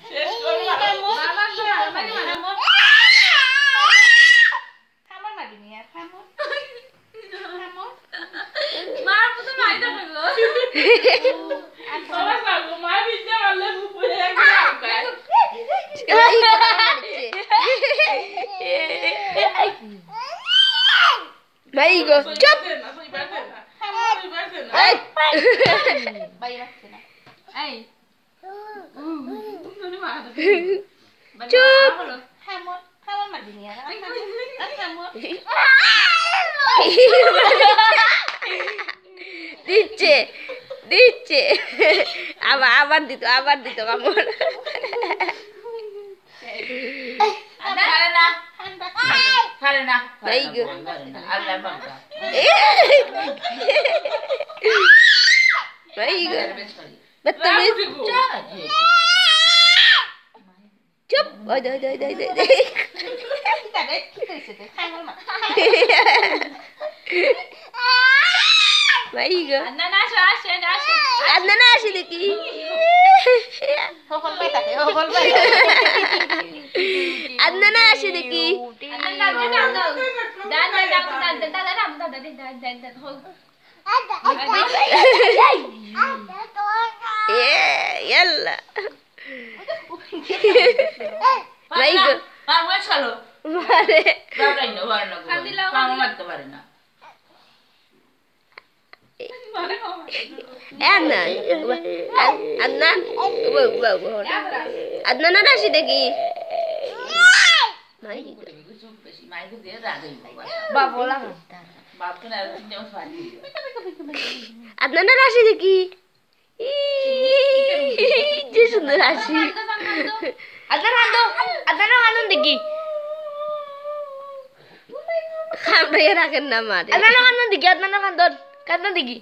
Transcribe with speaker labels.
Speaker 1: শেষ করে মারো খামর মারিনি আর খামর খামর মার মতো মাইটা করলো সবাই পাগল মার বিদ্যা মারলে উপরে একদম আকায়
Speaker 2: ভাই গো চুপ
Speaker 1: ভাই বাচ্চা না এই
Speaker 2: চুপ
Speaker 1: খামর খামর মারিনি আর খামর
Speaker 2: দিচ্ছে দিচ্ছে আবার দিত কামড়
Speaker 1: খারে না
Speaker 2: ভাই গো
Speaker 1: আল্লাহ বাবা
Speaker 2: ভাই গো বদতমিজ চুপ ওই দই ভাই গো আদনান আসি দেখি আদনান আসি দেখি يلا ভাই গো
Speaker 1: আমার চলো
Speaker 2: মারে
Speaker 1: দাঁড়াই না বারণ না কাম মারতে পারে না
Speaker 2: আদনান আসি দেখি আদনান আসি দেখি যে সুন্দর হাসি আদনান দেখি খামড়াইয়া রাখেন না মারে আদনান দেখি কান্দন দেখি